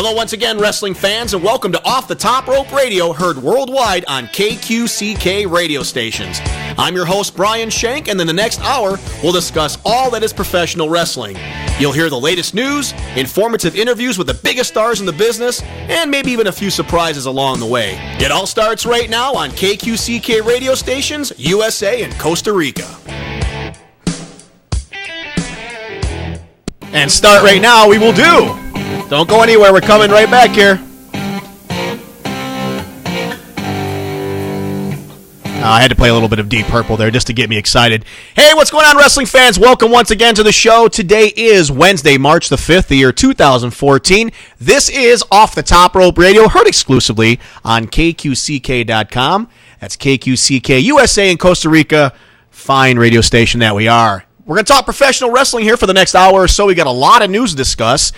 Hello once again, wrestling fans, and welcome to Off the Top Rope Radio, heard worldwide on KQCK Radio Stations. I'm your host, Brian Schenk, and in the next hour, we'll discuss all that is professional wrestling. You'll hear the latest news, informative interviews with the biggest stars in the business, and maybe even a few surprises along the way. It all starts right now on KQCK Radio Stations, USA and Costa Rica. And start right now, we will do. Don't go anywhere. We're coming right back here. I had to play a little bit of Deep Purple there just to get me excited. Hey, what's going on, wrestling fans? Welcome once again to the show. Today is Wednesday, March the 5th, the year 2014. This is Off the Top Rope Radio, heard exclusively on KQCK.com. That's KQCK, USA and Costa Rica. Fine radio station that we are. We're going to talk professional wrestling here for the next hour or so. We got a lot of news to discuss.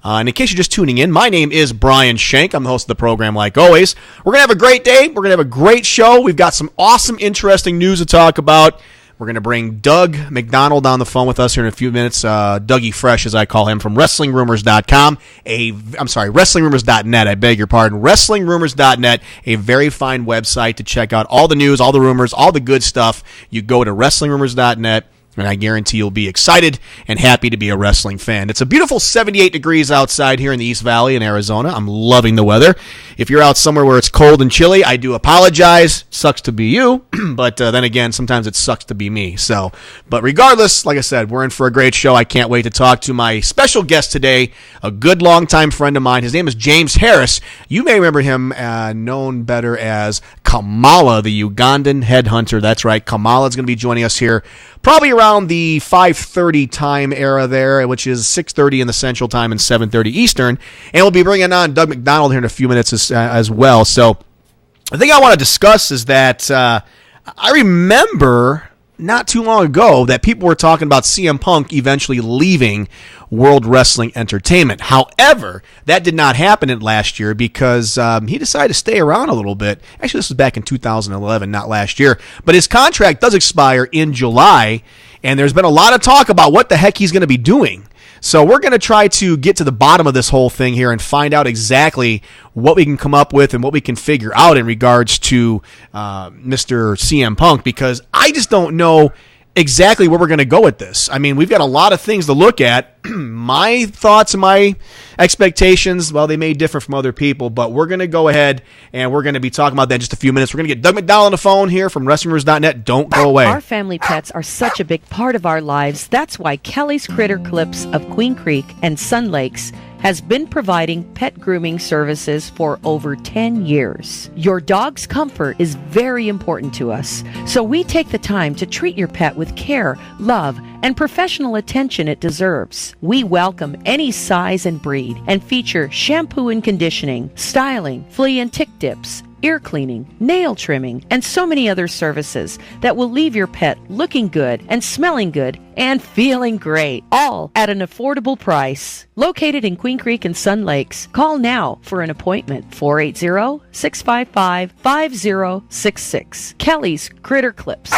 And in case you're just tuning in, my name is Brian Schenk. I'm the host of the program like always. We're going to have a great day. We're going to have a great show. We've got some awesome, interesting news to talk about. We're going to bring Doug McDonald on the phone with us here in a few minutes. Dougie Fresh, as I call him, from WrestlingRumors.com. WrestlingRumors.net, I beg your pardon. WrestlingRumors.net, a very fine website to check out all the news, all the rumors, all the good stuff. You go to WrestlingRumors.net. And I guarantee you'll be excited and happy to be a wrestling fan. It's a beautiful 78 degrees outside here in the East Valley in Arizona. I'm loving the weather. If you're out somewhere where it's cold and chilly, I do apologize. Sucks to be you, but then again, sometimes it sucks to be me. But regardless, like I said, we're in for a great show. I can't wait to talk to my special guest today, a good longtime friend of mine. His name is James Harris. You may remember him known better as Kamala, the Ugandan headhunter. That's right. Kamala is going to be joining us here probably around the 5:30 time era there, which is 6:30 in the Central Time and 7:30 Eastern. And we'll be bringing on Doug McDonald here in a few minutes as well. So the thing I want to discuss is that I remember not too long ago that people were talking about CM Punk eventually leaving World Wrestling Entertainment. However, that did not happen last year because he decided to stay around a little bit. Actually, this was back in 2011, not last year. But his contract does expire in July, and there's been a lot of talk about what the heck he's going to be doing. So we're going to try to get to the bottom of this whole thing here and find out exactly what we can come up with and what we can figure out in regards to Mr. CM Punk, because I just don't know exactly where we're going to go with this. I mean, we've got a lot of things to look at. My thoughts and my expectations, well, they may differ from other people, but we're going to go ahead and we're going to be talking about that in just a few minutes. We're going to get Doug McDowell on the phone here from WrestlingRumors.net. Don't go away. Our family pets are such a big part of our lives. That's why Kelly's Critter Clips of Queen Creek and Sun Lakes has been providing pet grooming services for over 10 years. Your dog's comfort is very important to us, so we take the time to treat your pet with care, love, and professional attention it deserves. We welcome any size and breed and feature shampoo and conditioning, styling, flea and tick dips, ear cleaning, nail trimming, and so many other services that will leave your pet looking good and smelling good and feeling great, all at an affordable price. Located in Queen Creek and Sun Lakes, call now for an appointment, 480-655-5066. Kelly's Critter Clips.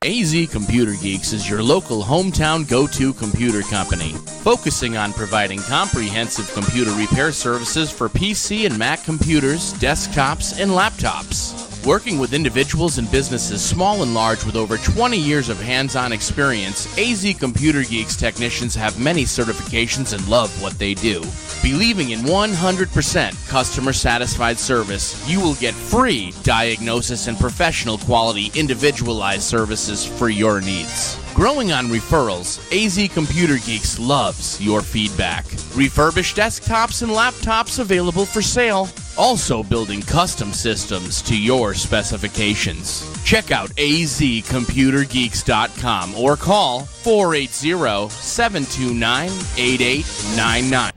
AZ Computer Geeks is your local hometown go-to computer company, focusing on providing comprehensive computer repair services for PC and Mac computers, desktops, and laptops. Working with individuals and businesses small and large with over 20 years of hands-on experience, AZ Computer Geeks technicians have many certifications and love what they do. Believing in 100% customer-satisfied service, you will get free diagnosis and professional quality individualized services for your needs. Growing on referrals, AZ Computer Geeks loves your feedback. Refurbished desktops and laptops available for sale. Also building custom systems to your specifications. Check out azcomputergeeks.com or call 480-729-8899.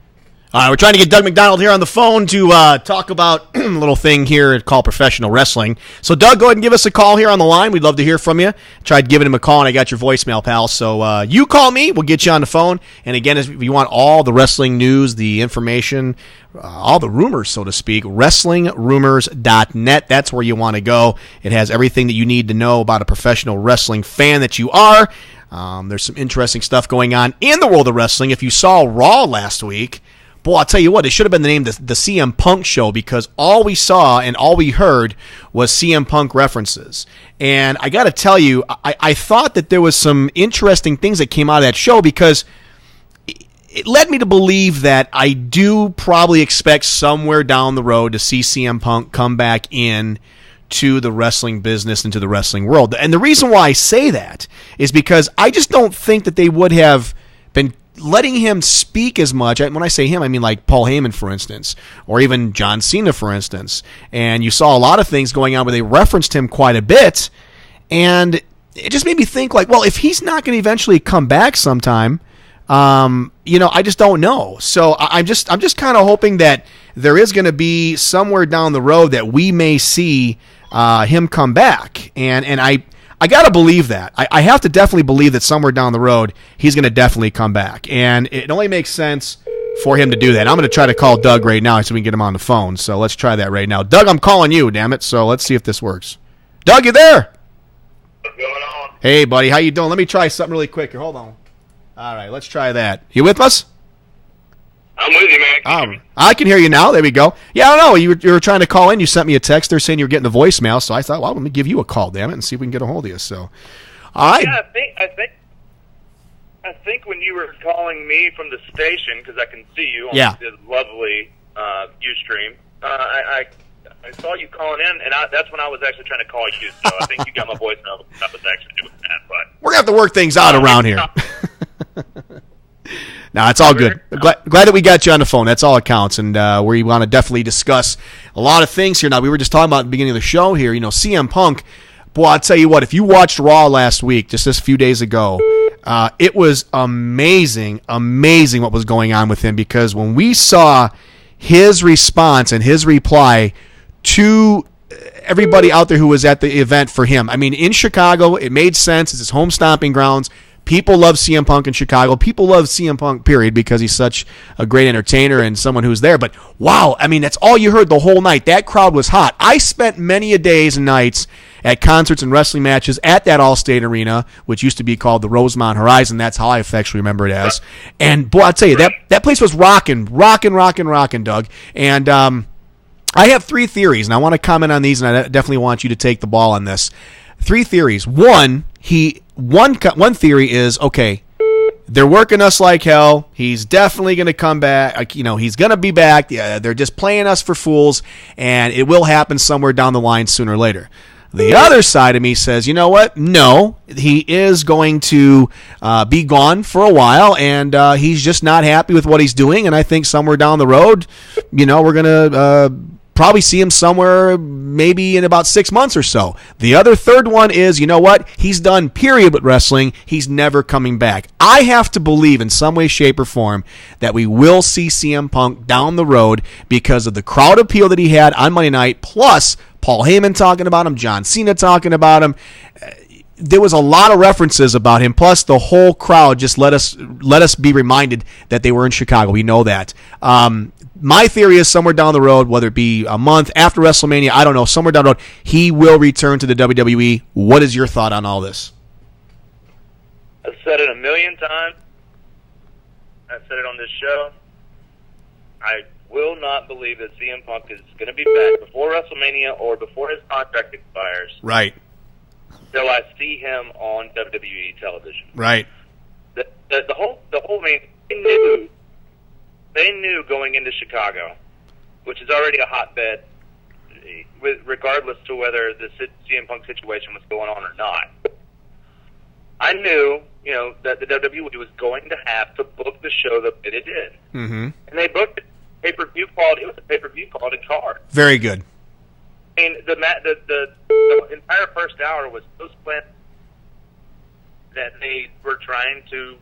All right, we're trying to get Doug McDonald here on the phone to talk about a little thing here called professional wrestling. So, Doug, go ahead and give us a call here on the line. We'd love to hear from you. Tried giving him a call, and I got your voicemail, pal. So, you call me. We'll get you on the phone. And, again, if you want all the wrestling news, the information, all the rumors, so to speak, WrestlingRumors.net. That's where you want to go. It has everything that you need to know about a professional wrestling fan that you are. There's some interesting stuff going on in the world of wrestling. If you saw Raw last week, boy, I'll tell you what, it should have been the name the CM Punk Show, because all we saw and all we heard was CM Punk references. And I got to tell you, I thought that there was some interesting things that came out of that show, because it led me to believe that I do probably expect somewhere down the road to see CM Punk come back in to the wrestling business, into the wrestling world. And the reason why I say that is because I just don't think that they would have been letting him speak as much. When I say him, I mean like Paul Heyman, for instance, or even John Cena, for instance. And you saw a lot of things going on where they referenced him quite a bit, and it just made me think, like, well, if he's not going to eventually come back sometime, I just don't know. So I'm just kind of hoping that there is going to be somewhere down the road that we may see him come back, and I got to believe that. I have to definitely believe that somewhere down the road he's going to definitely come back. And it only makes sense for him to do that. I'm going to try to call Doug right now so we can get him on the phone. So let's try that right now. Doug, I'm calling you, damn it. So let's see if this works. Doug, you there? What's going on? Hey, buddy. How you doing? Let me try something really quick here. Hold on. All right, let's try that. You with us? I'm with you, man. I can hear you now. There we go. Yeah, I don't know. You were trying to call in. You sent me a text there saying you were getting the voicemail. So I thought, well, let me give you a call, damn it, and see if we can get a hold of you. So, all right. Yeah, I think when you were calling me from the station, because I can see you on this lovely Ustream, I saw you calling in, and that's when I was actually trying to call you. So I think you got my voicemail. That was actually doing that. But we're gonna have to work things out around here. No, it's all good. Glad that we got you on the phone. That's all it counts. And we want to definitely discuss a lot of things here. Now, we were just talking about at the beginning of the show here, CM Punk. Boy, I'll tell you what, if you watched Raw last week, just this few days ago, it was amazing what was going on with him, because when we saw his response and his reply to everybody out there who was at the event for him, I mean, in Chicago, it made sense. It's his home stomping grounds. People love CM Punk in Chicago. People love CM Punk, period, because he's such a great entertainer and someone who's there. But, wow, I mean, that's all you heard the whole night. That crowd was hot. I spent many a days and nights at concerts and wrestling matches at that Allstate Arena, which used to be called the Rosemont Horizon. That's how I affectionately remember it as. And, boy, I'll tell you, that place was rocking, Doug. And I have 3 theories, and I want to comment on these, and I definitely want you to take the ball on this. 3 theories. One theory is, okay, they're working us like hell. He's definitely going to come back. He's going to be back. Yeah, they're just playing us for fools, and it will happen somewhere down the line sooner or later. The other side of me says, you know what? No, he is going to be gone for a while, and he's just not happy with what he's doing, and I think somewhere down the road, we're going to probably see him somewhere maybe in about 6 months or so. The other third one is, you know what? He's done, period, with wrestling. He's never coming back. I have to believe in some way, shape, or form that we will see CM Punk down the road because of the crowd appeal that he had on Monday night, plus Paul Heyman talking about him, John Cena talking about him. There was a lot of references about him, plus the whole crowd just let us be reminded that they were in Chicago. We know that. My theory is somewhere down the road, whether it be a month after WrestleMania, I don't know, somewhere down the road, he will return to the WWE. What is your thought on all this? I've said it a million times. I've said it on this show. I will not believe that CM Punk is going to be back before WrestleMania or before his contract expires. Right. Till I see him on WWE television. Right. The whole they knew going into Chicago, which is already a hotbed, regardless to whether the CM Punk situation was going on or not. I knew, that the WWE was going to have to book the show the way they did. Mm-hmm. And they booked it. Pay-per-view quality. It was a pay-per-view quality card. Very good. And the entire first hour was so split that they were trying to,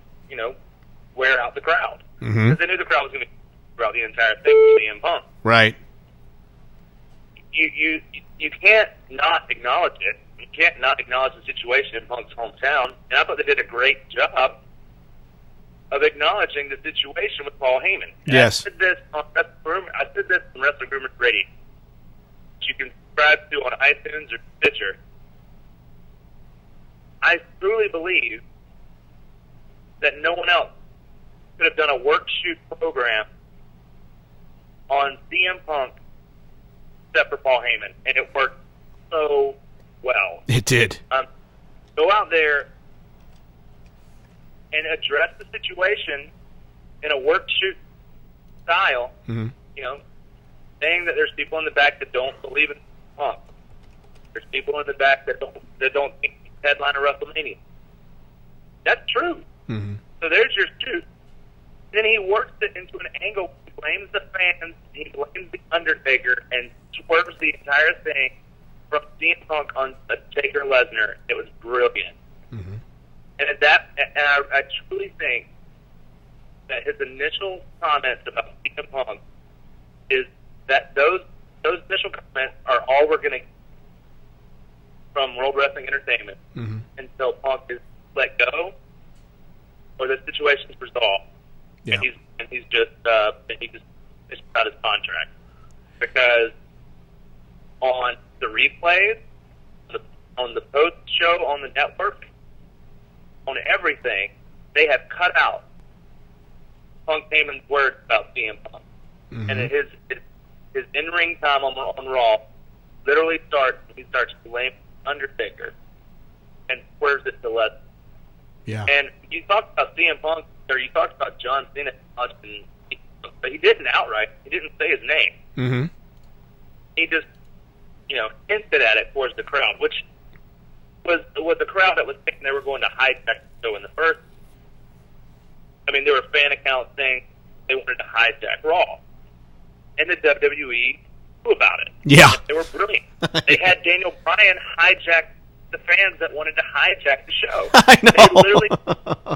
wear out the crowd. Mm-hmm. Because they knew the crowd was going to be. throughout the entire thing with CM Punk. Right. You can't not acknowledge it. You can't not acknowledge the situation in Punk's hometown. And I thought they did a great job of acknowledging the situation with Paul Heyman. And Yes. I said this on Wrestling Rumors Radio, which you can subscribe to on iTunes or Stitcher. I truly believe that no one else could have done a work-shoot program on CM Punk except for Paul Heyman, and it worked so well. It did. Go out there and address the situation in a work-shoot style, Mm-hmm. you know, saying that there's people in the back that don't believe in Punk. There's people in the back that don't think he's headline of WrestleMania. That's true. Mm-hmm. So there's your shoot. Then he works it into an angle. He blames the fans. He blames the Undertaker and swerves the entire thing from CM Punk on Taker Lesnar. It was brilliant. Mm-hmm. And I truly think that his initial comments about CM Punk is that those initial comments are all we're going to get from World Wrestling Entertainment Mm-hmm. until Punk is let go or the situation's resolved. Yeah. And he's just it's out his contract, because on the replays, on the post show on the network, on everything, they have cut out Punk Heyman's words about CM Punk. Mm-hmm. And his in-ring time on Raw literally starts when he starts blaming Undertaker and swerves it to Lesnar. Yeah. And you talked about CM Punk, or you talked about John Cena, but he didn't outright. He didn't say his name. Mm-hmm. He just, hinted at it towards the crowd, which was the crowd that was thinking they were going to hijack the show in the first. I mean, there were fan accounts saying they wanted to hijack Raw, and the WWE knew about it. Yeah. They were brilliant. They had Daniel Bryan hijack the fans that wanted to hijack the show. I know.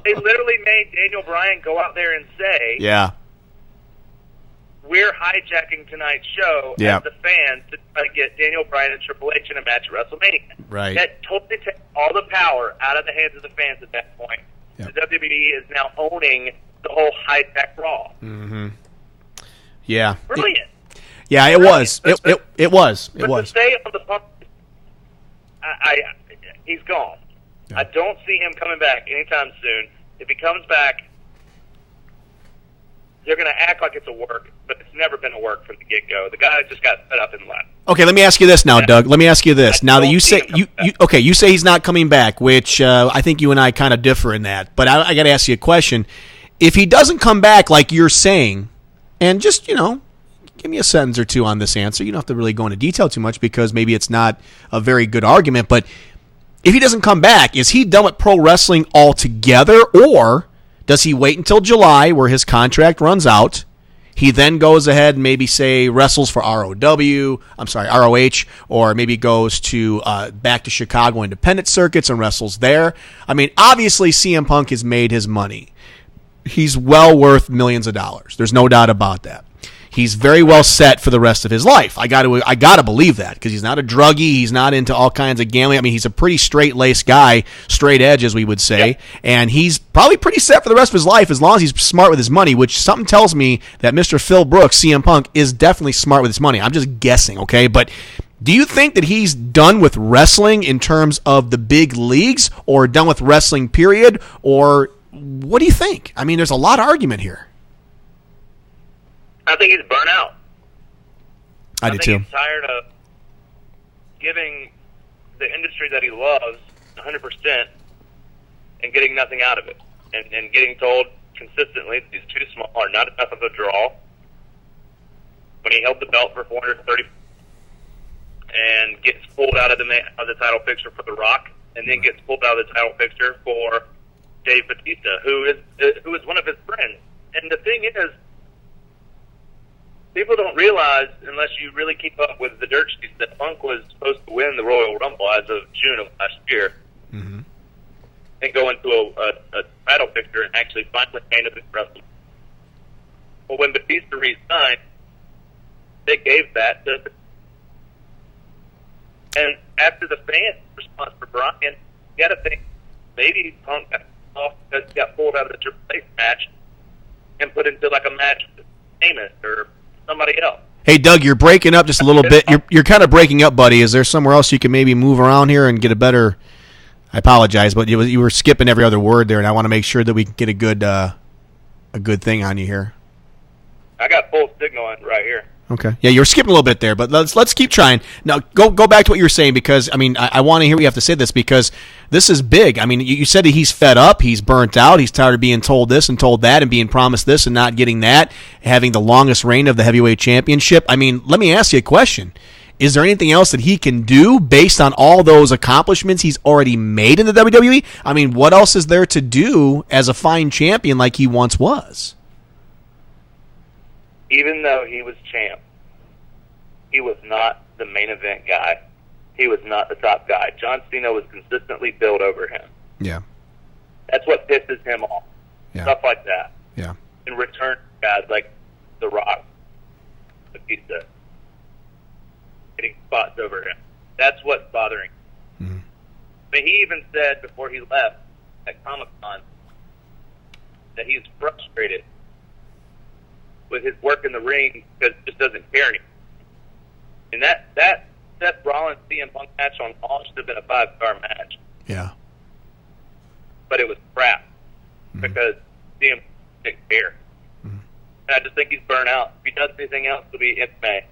They literally made Daniel Bryan go out there and say, Yeah. we're hijacking tonight's show Yeah. as the fans to try to get Daniel Bryan and Triple H in a match at WrestleMania. Right. That totally takes all the power out of the hands of the fans at that point. Yeah. The WWE is now owning the whole hijack Raw. Mm-hmm. Yeah. Brilliant. Yeah, it was. It was. It But was. to stay on the Punk, he's gone. Yeah. I don't see him coming back anytime soon. If he comes back, they're going to act like it's a work, but it's never been a work from the get-go. The guy just got set up and left. Okay, let me ask you this now, Doug. Let me ask you this. Now that don't you see say him coming you say he's not coming back, which I think you and I kind of differ in that. But I got to ask you a question. If he doesn't come back like you're saying, and just, give me a sentence or two on this answer. You don't have to really go into detail too much because maybe it's not a very good argument. But if he doesn't come back, is he done with pro wrestling altogether, or does he wait until July where his contract runs out? He then goes ahead and maybe, say, wrestles for ROH, or maybe goes to back to Chicago independent circuits and wrestles there. I mean, obviously CM Punk has made his money. He's well worth millions of dollars. There's no doubt about that. He's very well set for the rest of his life. I got to believe that, because he's not a druggie. He's not into all kinds of gambling. I mean, he's a pretty straight-laced guy, straight edge, as we would say, Yep. and he's probably pretty set for the rest of his life as long as he's smart with his money, which something tells me that Mr. Phil Brooks, CM Punk, is definitely smart with his money. I'm just guessing, okay? But do you think that he's done with wrestling in terms of the big leagues, or done with wrestling, period, or what do you think? I mean, there's a lot of argument here. I think he's burnt out. I do too. He's tired of giving the industry that he loves 100% and getting nothing out of it, and getting told consistently that he's too small or not enough of a draw. When he held the belt for 430 and gets pulled out of the title picture for The Rock, and then gets pulled out of the title picture for Dave Bautista, who is one of his friends. And the thing is, people don't realize, unless you really keep up with the dirt sheets, that Punk was supposed to win the Royal Rumble as of June of last year, Mm-hmm. and go into a title picture and actually finally end up in wrestling. Well, when Batista resigned, they gave that to. And after the fans' response for Brian, you got to think maybe Punk got off because he got pulled out of the Triple H match and put into like a match with Amos or somebody else. Hey, Doug, you're breaking up just a little bit. You're kind of breaking up, buddy. Is there somewhere else you can maybe move around here and get a better? I apologize, but you were skipping every other word there, and I want to make sure that we can get a good thing on you here. I got full signal right here. Okay. Yeah, you're skipping a little bit there, but let's keep trying. Now, go back to what you were saying, because, I mean, I want to hear what you have to say this, because this is big. I mean, you said that he's fed up, he's burnt out, he's tired of being told this and told that and being promised this and not getting that, having the longest reign of the heavyweight championship. I mean, let me ask you a question. Is there anything else that he can do based on all those accomplishments he's already made in the WWE? I mean, what else is there to do as a fine champion like he once was? Even though he was champ, he was not the main event guy. He was not the top guy. John Cena was consistently built over him. Yeah. That's what pisses him off. Yeah. Stuff like that. Yeah. In return, guys like The Rock, Batista, getting spots over him. That's what's bothering him. Mm-hmm. I mean, he even said before he left at Comic-Con that he's frustrated with his work in the ring because it just doesn't care anymore. And that Seth Rollins CM Punk match on Raw should have been a 5-star match. Yeah. But it was crap because CM Punk didn't care. And I just think he's burnt out. If he does anything else, it'll be in May.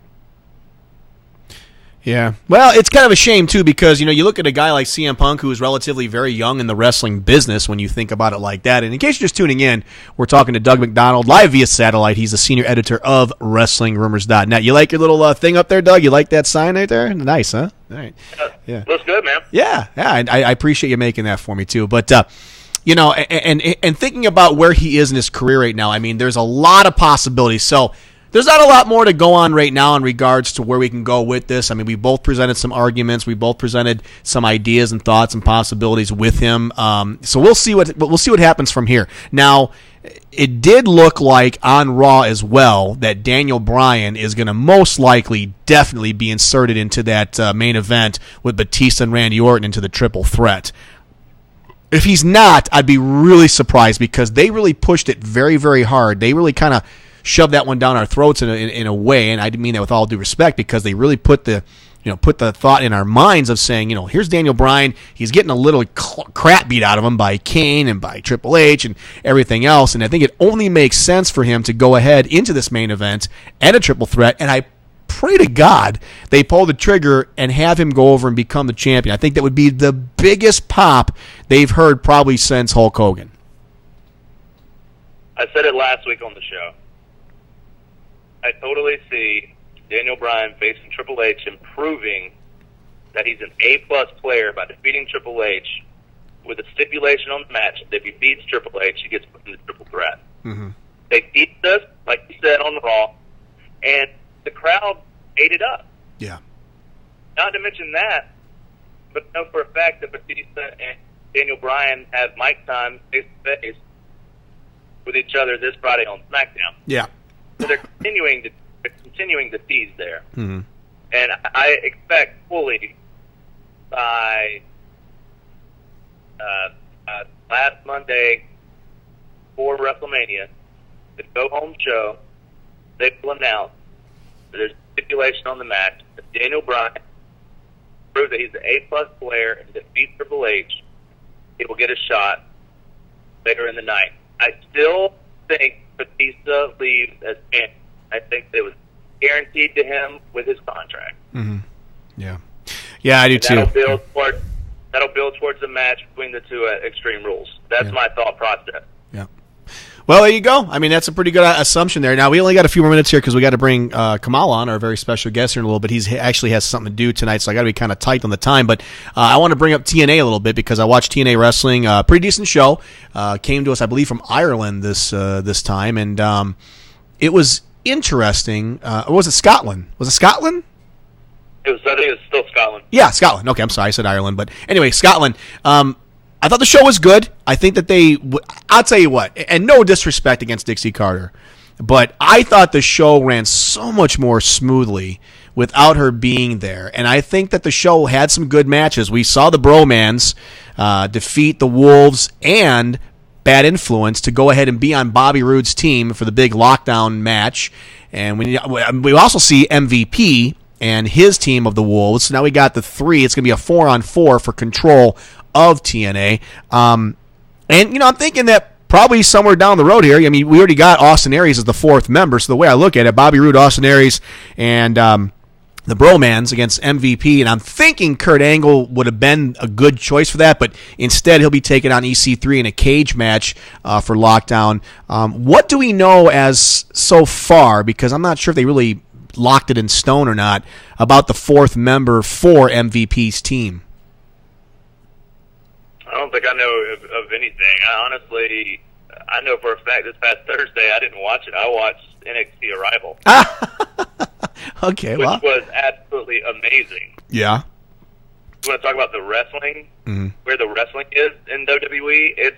Yeah. Well, it's kind of a shame, too, because, you look at a guy like CM Punk, who is relatively very young in the wrestling business when you think about it like that. And in case you're just tuning in, we're talking to Doug McDonald live via satellite. He's the senior editor of WrestlingRumors.net. You like your little thing up there, Doug? You like that sign right there? Nice, huh? All right. Yeah. Looks good, man. Yeah. I appreciate you making that for me, too. But, and thinking about where he is in his career right now, I mean, there's a lot of possibilities. So there's not a lot more to go on right now in regards to where we can go with this. I mean, we both presented some arguments. We both presented some ideas and thoughts and possibilities with him. So we'll see what happens from here. Now, it did look like on Raw as well that Daniel Bryan is going to most likely definitely be inserted into that main event with Batista and Randy Orton into the triple threat. If he's not, I'd be really surprised because they really pushed it very, very hard. They really kind of shoved that one down our throats in a way, and I mean that with all due respect, because they really put the thought in our minds of saying, here's Daniel Bryan, he's getting a little crap beat out of him by Kane and by Triple H and everything else, and I think it only makes sense for him to go ahead into this main event and a triple threat, and I pray to God they pull the trigger and have him go over and become the champion. I think that would be the biggest pop they've heard probably since Hulk Hogan. I said it last week on the show. I totally see Daniel Bryan facing Triple H and proving that he's an A-plus player by defeating Triple H with a stipulation on the match that if he beats Triple H, he gets put in the triple threat. Mm-hmm. They beat us, like you said, on Raw, and the crowd ate it up. Yeah. Not to mention that, but know for a fact that Batista and Daniel Bryan have mic time face-to-face with each other this Friday on SmackDown. Yeah. So they're continuing to tease there. Mm-hmm. And I expect fully by last Monday for WrestleMania, the go-home show, they will announce that there's a stipulation on the match that Daniel Bryan proves that he's an A-plus player and defeats Triple H. He will get a shot later in the night. I still think Batista leaves as champion. I think it was guaranteed to him with his contract. Mm-hmm. Yeah. Yeah, I do too. That'll build towards the match between the two at Extreme Rules. That's my thought process. Yeah. Well, there you go. I mean, that's a pretty good assumption there. Now, we only got a few more minutes here because we got to bring Kamala on, our very special guest here in a little bit. He actually has something to do tonight, so I got to be kind of tight on the time. But I want to bring up TNA a little bit because I watched TNA Wrestling. Pretty decent show. Came to us, I believe, from Ireland this time, and it was interesting. Or was it Scotland? Was it Scotland? I think it was still Scotland. Yeah, Scotland. Okay, I'm sorry, I said Ireland, but anyway, Scotland. I thought the show was good. I think that I'll tell you what, and no disrespect against Dixie Carter, But I thought the show ran so much more smoothly without her being there. And I think that the show had some good matches. We saw the Bromans defeat the Wolves and Bad Influence to go ahead and be on Bobby Roode's team for the big lockdown match. And we also see MVP and his team of the Wolves. So now we got the 3. It's going to be a 4-on-4 for control of TNA. And, I'm thinking that probably somewhere down the road here, I mean, we already got Austin Aries as the 4th member. So the way I look at it, Bobby Roode, Austin Aries, and the Bromans against MVP, and I'm thinking Kurt Angle would have been a good choice for that, but instead he'll be taking on EC3 in a cage match for Lockdown. What do we know as so far, because I'm not sure if they really locked it in stone or not, about the 4th member for MVP's team? I don't think I know of anything. I know for a fact this past Thursday I didn't watch it. I watched NXT Arrival. Okay, which was absolutely amazing. Yeah. You want to talk about the wrestling, where the wrestling is in WWE? It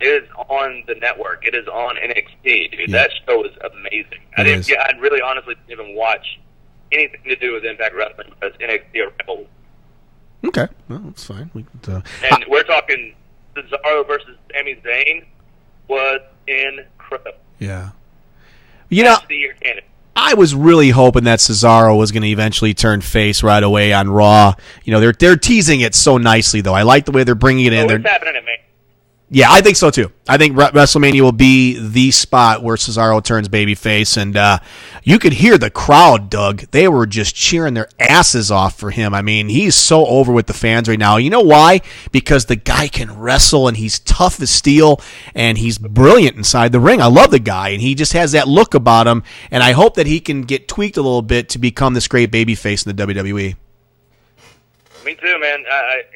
is on the network. It is on NXT, dude. Yeah. That show is amazing. I really honestly didn't even watch anything to do with Impact Wrestling because NXT Arrival. Okay, well, that's fine. And we're talking Cesaro versus Sami Zayn was incredible. Yeah. That's the year candidate. I was really hoping that Cesaro was going to eventually turn face right away on Raw. They're teasing it so nicely, though. I like the way they're bringing it in. It's happening to me. Yeah, I think so, too. I think WrestleMania will be the spot where Cesaro turns babyface, and you could hear the crowd, Doug. They were just cheering their asses off for him. I mean, he's so over with the fans right now. You know why? Because the guy can wrestle, and he's tough as steel, and he's brilliant inside the ring. I love the guy, and he just has that look about him, and I hope that he can get tweaked a little bit to become this great babyface in the WWE. Me too, man.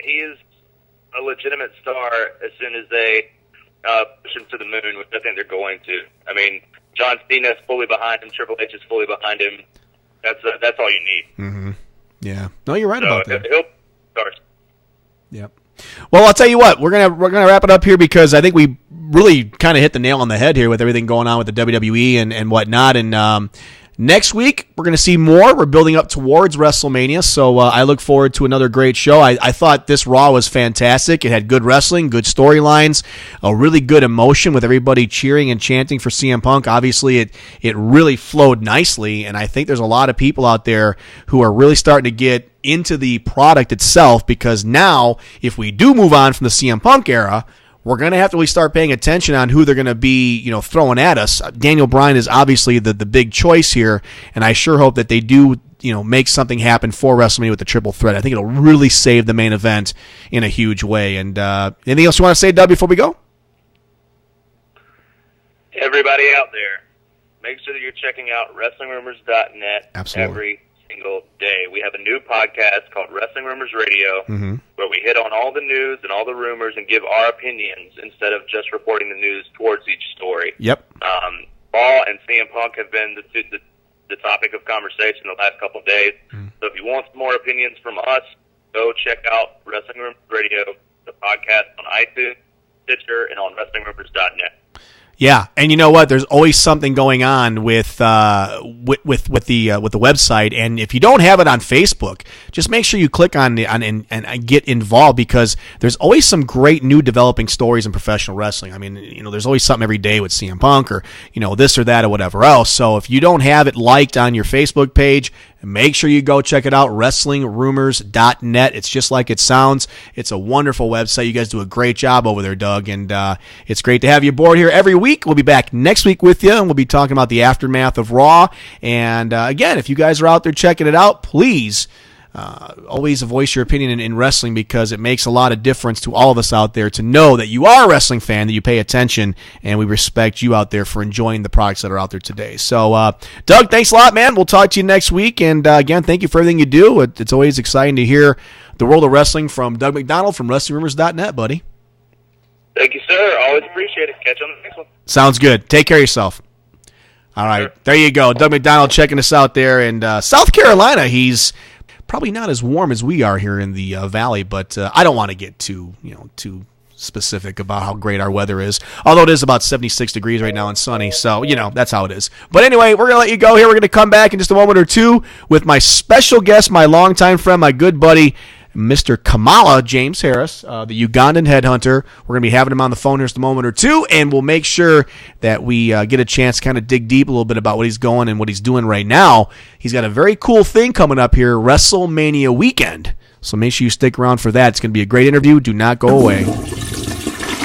He is a legitimate star as soon as they push him to the moon, which I think they're going to. I mean, John Cena's fully behind him. Triple H is fully behind him. That's all you need. Mm-hmm. Yeah. No, you're right about that. He'll start. Yep. Well, I'll tell you what. We're gonna wrap it up here because I think we really kind of hit the nail on the head here with everything going on with the WWE and whatnot. And next week, we're going to see more. We're building up towards WrestleMania, so I look forward to another great show. I thought this Raw was fantastic. It had good wrestling, good storylines, a really good emotion with everybody cheering and chanting for CM Punk. Obviously, it really flowed nicely, and I think there's a lot of people out there who are really starting to get into the product itself because now, if we do move on from the CM Punk era, we're going to have to really start paying attention on who they're going to be, throwing at us. Daniel Bryan is obviously the big choice here, and I sure hope that they do, make something happen for WrestleMania with the triple threat. I think it'll really save the main event in a huge way. And anything else you want to say, Doug, before we go? Everybody out there, make sure that you're checking out WrestlingRumors.net every single day. We have a new podcast called Wrestling Rumors Radio, where we hit on all the news and all the rumors and give our opinions instead of just reporting the news towards each story. Yep. Raw and CM Punk have been the topic of conversation the last couple of days. So if you want some more opinions from us, go check out Wrestling Rumors Radio, the podcast on iTunes, Stitcher, and on WrestlingRumors.net. Yeah, and you know what? There's always something going on with the website, and if you don't have it on Facebook, just make sure you click on and get involved because there's always some great new developing stories in professional wrestling. I mean, there's always something every day with CM Punk or this or that or whatever else. So if you don't have it liked on your Facebook page, make sure you go check it out, WrestlingRumors.net. It's just like it sounds. It's a wonderful website. You guys do a great job over there, Doug, and it's great to have you aboard here every week. We'll be back next week with you, and we'll be talking about the aftermath of Raw. And again, if you guys are out there checking it out, please always voice your opinion in wrestling because it makes a lot of difference to all of us out there to know that you are a wrestling fan, that you pay attention, and we respect you out there for enjoying the products that are out there today. So, Doug, thanks a lot, man. We'll talk to you next week. And again, thank you for everything you do. It's always exciting to hear the world of wrestling from Doug McDonald from WrestlingRumors.net, buddy. Thank you, sir. Always appreciate it. Catch you on the next one. Sounds good. Take care of yourself. All right. Sure. There you go. Doug McDonald checking us out there in South Carolina. He's probably not as warm as we are here in the valley, but I don't want to get too specific about how great our weather is. Although it is about 76 degrees right now and sunny, so, that's how it is. But anyway, we're going to let you go here. We're going to come back in just a moment or two with my special guest, my longtime friend, my good buddy, Mr. Kamala, James Harris, the Ugandan headhunter. We're going to be having him on the phone in just a moment or two, and we'll make sure that we get a chance to kind of dig deep a little bit about what he's going and what he's doing right now. He's got a very cool thing coming up here, WrestleMania weekend. So make sure you stick around for that. It's going to be a great interview. Do not go away.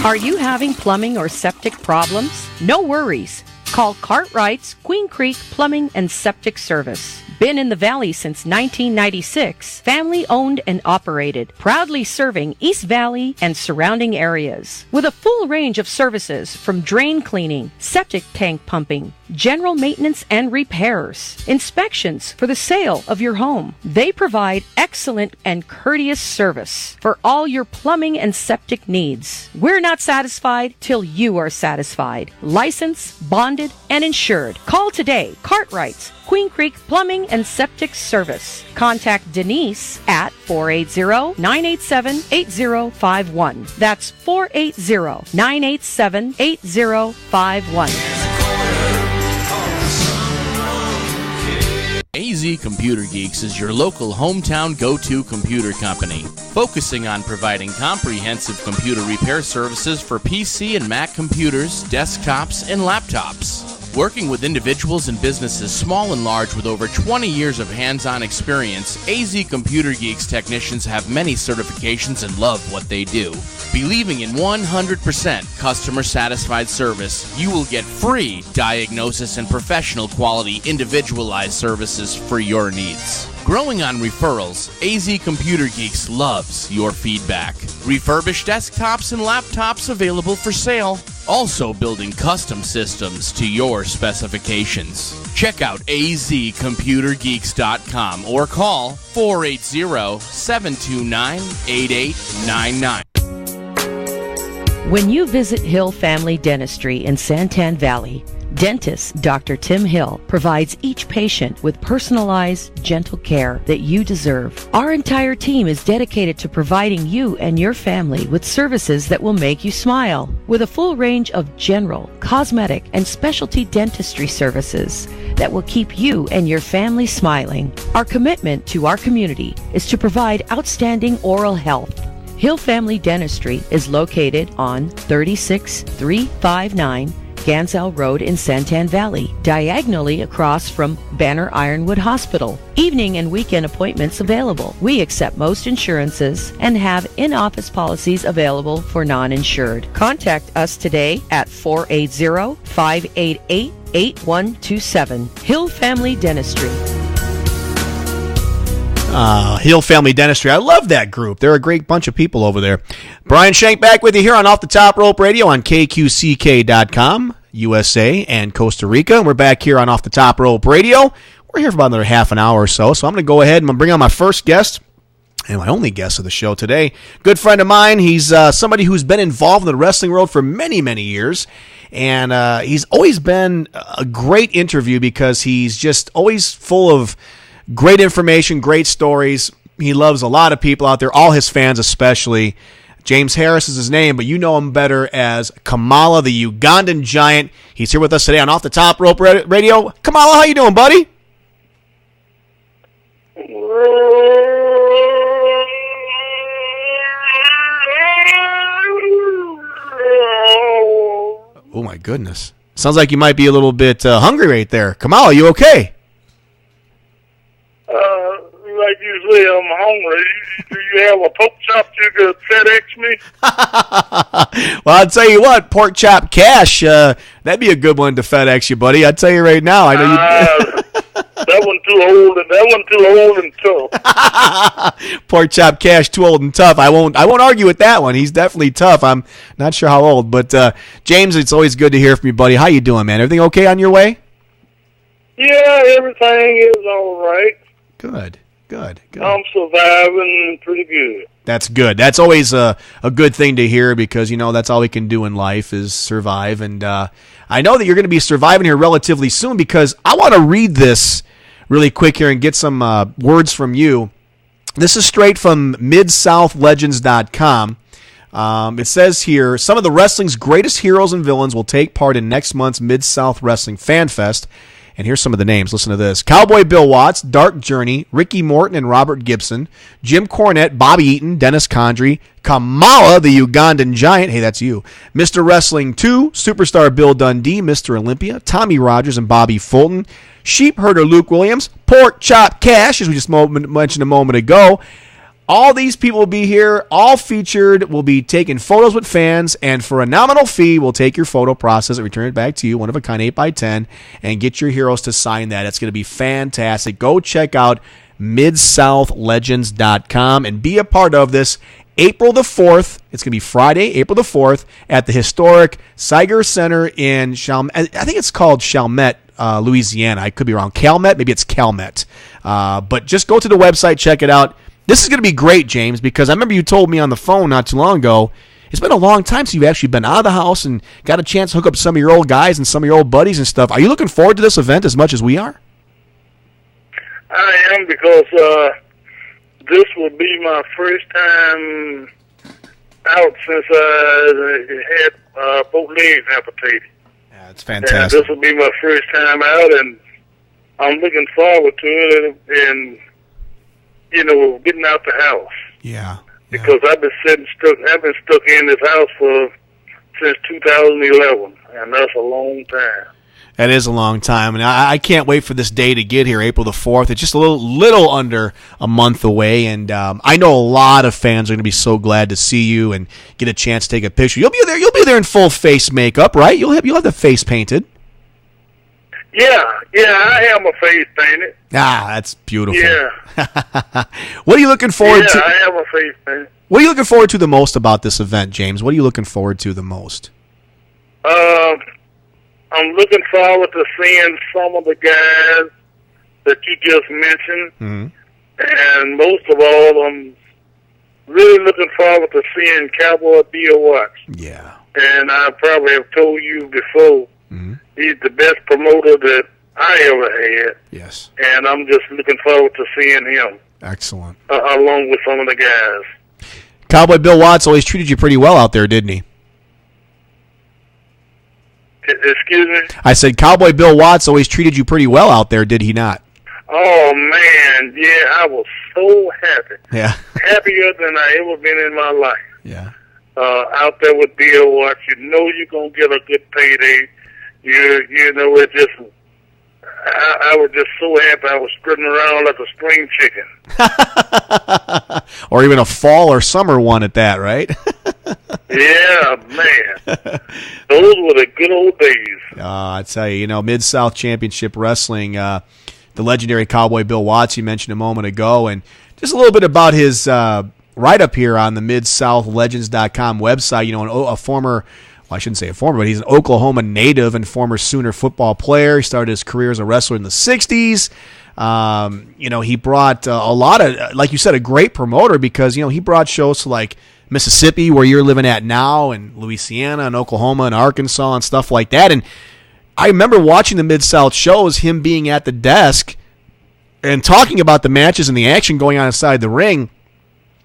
Are you having plumbing or septic problems? No worries. Call Cartwright's Queen Creek Plumbing and Septic Service. Been in the Valley since 1996. Family owned and operated. Proudly serving East Valley and surrounding areas. With a full range of services from drain cleaning, septic tank pumping, general maintenance and repairs, inspections for the sale of your home. They provide excellent and courteous service for all your plumbing and septic needs. We're not satisfied till you are satisfied. Licensed, bonded, and insured. Call today. Cartwright's Queen Creek Plumbing and Septic Service. Contact Denise at 480-987-8051. That's 480-987-8051. AZ Computer Geeks is your local hometown go-to computer company, focusing on providing comprehensive computer repair services for PC and Mac computers, desktops, and laptops. Working with individuals and businesses small and large with over 20 years of hands-on experience, AZ Computer Geeks technicians have many certifications and love what they do. Believing in 100% customer-satisfied service, you will get free diagnosis and professional quality individualized services for your needs. Growing on referrals, AZ Computer Geeks loves your feedback. Refurbished desktops and laptops available for sale. Also building custom systems to your specifications. Check out azcomputergeeks.com or call 480-729-8899. When you visit Hill Family Dentistry in Santan Valley, dentist Dr. Tim Hill provides each patient with personalized, gentle care that you deserve. Our entire team is dedicated to providing you and your family with services that will make you smile. With a full range of general, cosmetic, and specialty dentistry services that will keep you and your family smiling. Our commitment to our community is to provide outstanding oral health. Hill Family Dentistry is located on 36359 Ganzel Road in Santan Valley, diagonally across from Banner Ironwood Hospital. Evening and weekend appointments available. We accept most insurances and have in-office policies available for non-insured. Contact us today at 480-588-8127. Hill Family Dentistry. Hill Family Dentistry. I love that group. They're a great bunch of people over there. Brian Schenk back with you here on Off the Top Rope Radio on KQCK.com, USA and Costa Rica. We're back here on Off the Top Rope Radio. We're here for about another half an hour or so. So I'm going to go ahead and bring on my first guest and my only guest of the show today. Good friend of mine. He's somebody who's been involved in the wrestling world for many, many years. And he's always been a great interview because he's just always full of great information, great stories. He loves a lot of people out there, all his fans especially. James Harris is his name, but you know him better as Kamala, the Ugandan giant. He's here with us today on Off the Top Rope Radio. Kamala, how you doing, buddy? Oh, my goodness. Sounds like you might be a little bit hungry right there. Kamala, you okay? Like you say, I'm hungry. Do you have a pork chop you could FedEx me? Well, I'll tell you what, pork chop cash, that'd be a good one to FedEx you, buddy. I'll tell you right now. I know you. That one too old and tough. Pork chop cash, too old and tough. I won't argue with that one. He's definitely tough. I'm not sure how old, but James, it's always good to hear from you, buddy. How you doing, man? Everything okay on your way? Yeah, everything is all right. Good. I'm surviving pretty good. That's good. That's always a good thing to hear because, you know, that's all we can do in life is survive. And I know that you're going to be surviving here relatively soon because I want to read this really quick here and get some words from you. This is straight from MidSouthLegends.com. It says here, some of the wrestling's greatest heroes and villains will take part in next month's Mid-South Wrestling Fan Fest. And here's some of the names. Listen to this. Cowboy Bill Watts, Dark Journey, Ricky Morton and Robert Gibson, Jim Cornette, Bobby Eaton, Dennis Condrey, Kamala, the Ugandan Giant, hey, that's you, Mr. Wrestling 2, Superstar Bill Dundee, Mr. Olympia, Tommy Rogers and Bobby Fulton, Sheep Herder Luke Williams, Pork Chop Cash, as we just mentioned a moment ago. All these people will be here, all featured. We'll be taking photos with fans, and for a nominal fee, we'll take your photo, process it, return it back to you, one of a kind 8x10, and get your heroes to sign that. It's going to be fantastic. Go check out MidSouthLegends.com and be a part of this. April the 4th, it's going to be Friday, April the 4th, at the historic Siger Center in Chalmette. I think it's called Chalmette, Louisiana. I could be wrong. Calmette? Maybe it's Calmette. But just go to the website, check it out. This is going to be great, James, because I remember you told me on the phone not too long ago, it's been a long time since you've actually been out of the house and got a chance to hook up some of your old guys and some of your old buddies and stuff. Are you looking forward to this event as much as we are? I am, because this will be my first time out since I had both legs amputated. Yeah, it's fantastic. And this will be my first time out, and I'm looking forward to it, and getting out the house. Yeah. Because I've been stuck in this house since 2011, and that's a long time. That is a long time, and I can't wait for this day to get here, April the 4th. It's just a little under a month away, and I know a lot of fans are going to be so glad to see you and get a chance to take a picture. You'll be there in full face makeup, right? You'll have the face painted. Yeah, I have my face painted. Ah, that's beautiful. Yeah. What are you looking forward to? Yeah, I have my face painted. What are you looking forward to the most about this event, James? What are you looking forward to the most? I'm looking forward to seeing some of the guys that you just mentioned. Mm-hmm. And most of all, I'm really looking forward to seeing Cowboy Bill Watts. Yeah. And I probably have told you before, mm-hmm. He's the best promoter that I ever had. Yes. And I'm just looking forward to seeing him. Excellent. Along with some of the guys. Cowboy Bill Watts always treated you pretty well out there, didn't he? Excuse me? I said Cowboy Bill Watts always treated you pretty well out there, did he not? Oh, man, yeah, I was so happy. Yeah. Happier than I ever been in my life. Yeah. Out there with Bill Watts, you're going to get a good payday. It just, I was just so happy. I was strutting around like a spring chicken. Or even a fall or summer one at that, right? Yeah, man. Those were the good old days. I tell you, Mid-South Championship Wrestling, the legendary Cowboy Bill Watts you mentioned a moment ago, and just a little bit about his write-up here on the MidSouthLegends.com website. A former, well, I shouldn't say a former, but he's an Oklahoma native and former Sooner football player. He started his career as a wrestler in the 60s. He brought a lot of, like you said, a great promoter because, he brought shows to like Mississippi, where you're living at now, and Louisiana and Oklahoma and Arkansas and stuff like that. And I remember watching the Mid-South shows, him being at the desk and talking about the matches and the action going on inside the ring.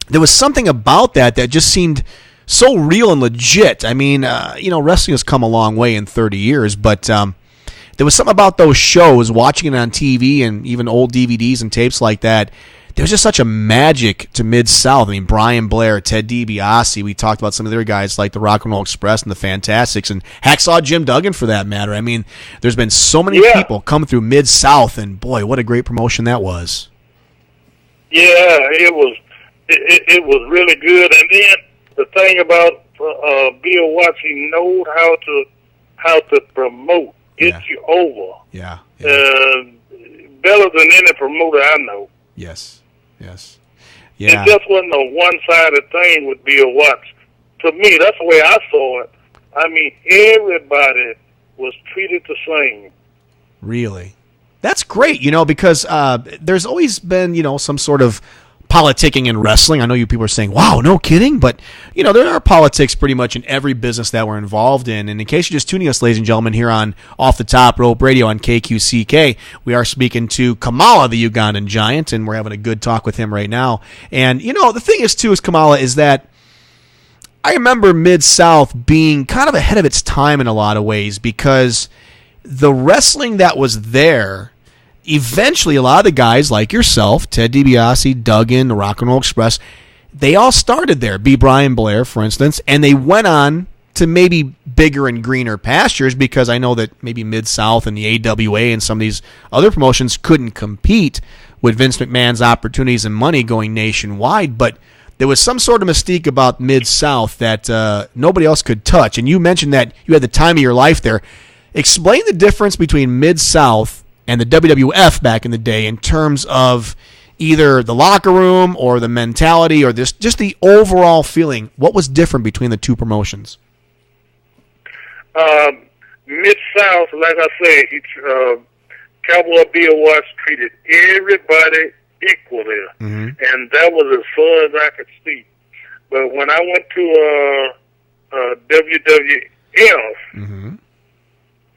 There was something about that just seemed so real and legit. I mean, wrestling has come a long way in 30 years, but there was something about those shows, watching it on TV and even old DVDs and tapes like that. There was just such a magic to Mid-South. I mean, Brian Blair, Ted DiBiase. We talked about some of their guys like the Rock and Roll Express and the Fantastics and Hacksaw Jim Duggan for that matter. I mean, there's been so many people come through Mid-South, and boy, what a great promotion that was. Yeah, it was really good. And then the thing about Bill Watts, he knows how to promote, get you over. Yeah. Better than any promoter I know. Yes. Yeah. It just wasn't a one-sided thing with Bill Watts. To me, that's the way I saw it. I mean, everybody was treated the same. Really? That's great, because there's always been, some sort of politicking in wrestling. I know you people are saying, wow, no kidding, but there are politics pretty much in every business that we're involved in. And in case you're just tuning us, ladies and gentlemen, here on Off the Top Rope Radio on KQCK, we are speaking to Kamala, the Ugandan Giant, and we're having a good talk with him right now. And the thing is too, Kamala, is that I remember Mid-South being kind of ahead of its time in a lot of ways because the wrestling that was there, eventually a lot of the guys like yourself, Ted DiBiase, Duggan, the Rock and Roll Express, they all started there. B. Brian Blair, for instance, and they went on to maybe bigger and greener pastures because I know that maybe Mid-South and the AWA and some of these other promotions couldn't compete with Vince McMahon's opportunities and money going nationwide, but there was some sort of mystique about Mid-South that nobody else could touch. And you mentioned that you had the time of your life there. Explain the difference between Mid-South and the WWF back in the day in terms of either the locker room or the mentality or just the overall feeling. What was different between the two promotions? Mid-South, like I said, Cowboy Bill Watts treated everybody equally, and that was as far as I could see. But when I went to WWF,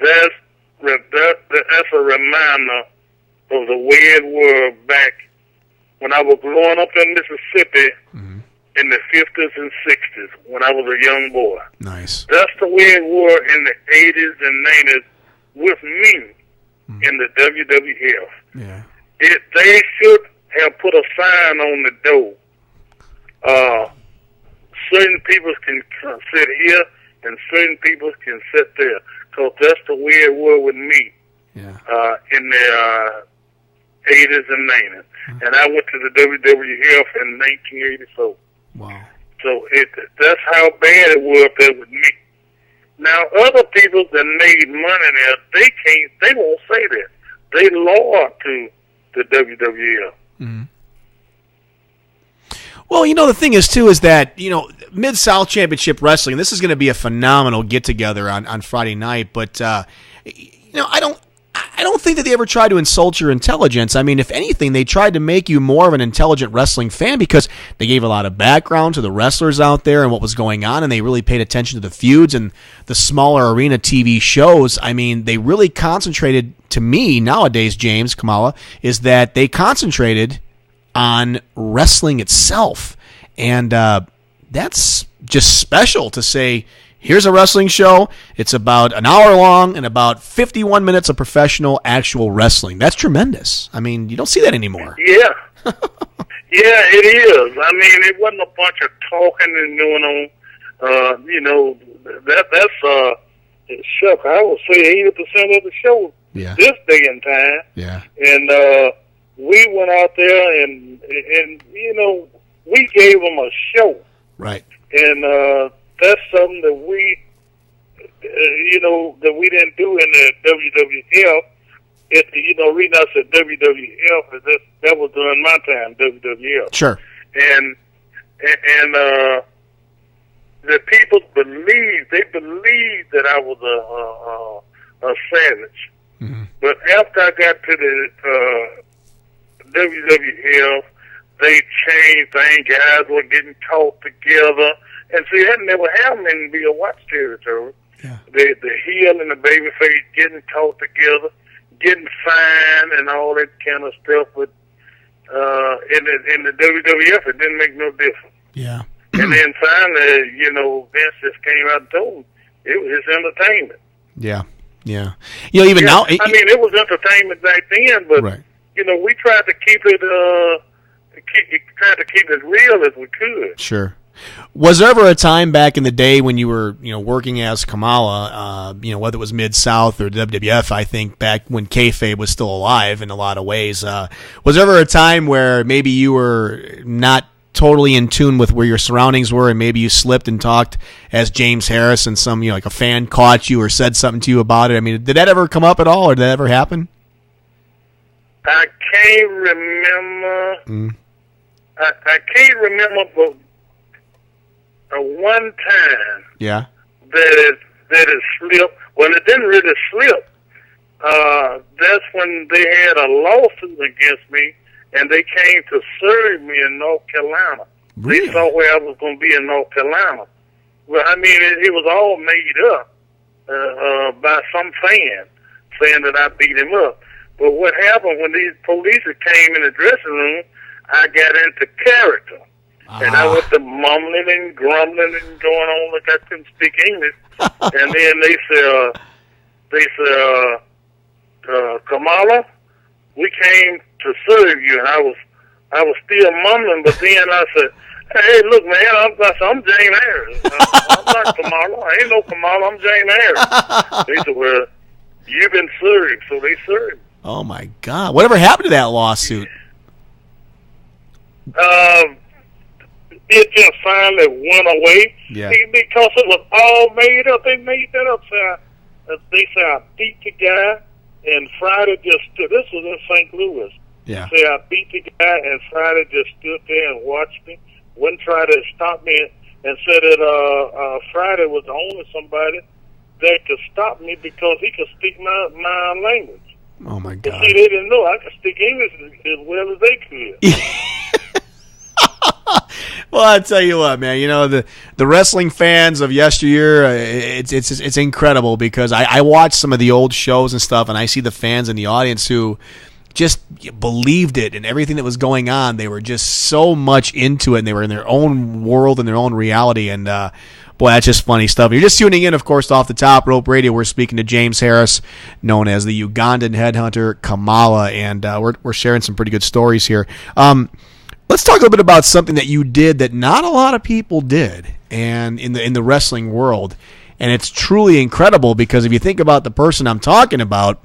that's a reminder of the way it was back when I was growing up in Mississippi in the 50s and 60s when I was a young boy. Nice. That's the way it was in the 80s and 90s with me in the WWF. Yeah. They should have put a sign on the door. Certain people can sit here and certain people can sit there. Because that's the way it was with me in the 80s and 90s. And I went to the WWF in 1984. Wow. So that's how bad it was there with me. Now, other people that made money there, they won't say that. They loyal to the WWF. Mm-hmm. Well, the thing is, too, is that, Mid-South Championship Wrestling, this is going to be a phenomenal get-together on Friday night, but, I don't think that they ever tried to insult your intelligence. I mean, if anything, they tried to make you more of an intelligent wrestling fan because they gave a lot of background to the wrestlers out there and what was going on, and they really paid attention to the feuds and the smaller arena TV shows. I mean, they really concentrated, to me, nowadays, James, Kamala, is that they concentrated on wrestling itself. And that's just special to say, here's a wrestling show. It's about an hour long and about 51 minutes of professional actual wrestling. That's tremendous. I mean, you don't see that anymore. Yeah. Yeah, it is. I mean, it wasn't a bunch of talking and going on. That's shuck, I would say 80% of the show this day and time. Yeah. And we went out there and we gave them a show. Right. And that's something that we didn't do in the WWF. The reason I said WWF is that was during my time, WWF. Sure. And the people believed that I was a savage. Mm-hmm. But after I got to the WWF, they changed things. Guys were getting taught together. And see, that never happened in Bill Watts territory. Yeah. The heel and the babyface getting taught together, getting fined and all that kind of stuff. But in the WWF, it didn't make no difference. Yeah. And then finally, Vince just came out and told him it was his entertainment. Yeah. Yeah. Now, it was entertainment back then, but right. We tried to keep it as real as we could. Sure. Was there ever a time back in the day when you were, working as Kamala, whether it was Mid-South or WWF, I think back when kayfabe was still alive in a lot of ways, was there ever a time where maybe you were not totally in tune with where your surroundings were and maybe you slipped and talked as James Harris and some, like a fan caught you or said something to you about it? I mean, did that ever come up at all or did that ever happen? I can't remember. I can't remember, but one time that it slipped. Well, it didn't really slip. That's when they had a lawsuit against me, and they came to serve me in North Carolina. Really? They saw where I was going to be in North Carolina. Well, I mean, it was all made up by some fan saying that I beat him up. But what happened when these police came in the dressing room, I got into character. And I went to mumbling and grumbling and going on like I couldn't speak English. And then they said, Kamala, we came to serve you. And I was still mumbling, but then I said, hey, look, man, I'm Jane Harris. I'm not Kamala. I ain't no Kamala. I'm Jane Harris. They said, well, you've been served, so they served. Oh, my God. Whatever happened to that lawsuit? It just finally went away. Yeah. Because it was all made up. They made that up. They said I beat the guy, and Friday just stood. This was in St. Louis. Yeah. Say I beat the guy, and Friday just stood there and watched me. Wouldn't try to stop me, and said that Friday was the only somebody that could stop me because he could speak my language. Oh, my But God. see, they didn't know I could speak English as well as they could. Well, I tell you what, man. You know the wrestling fans of yesteryear. It's incredible because I watch some of the old shows and stuff, and I see the fans in the audience who just believed it and everything that was going on. They were just so much into it, and they were in their own world and their own reality. And boy, that's just funny stuff. You're just tuning in, of course, to Off the Top Rope Radio. We're speaking to James Harris, known as the Ugandan headhunter Kamala, and we're sharing some pretty good stories here. Let's talk a little bit about something that you did that not a lot of people did, and in the wrestling world, and it's truly incredible because if you think about the person I'm talking about,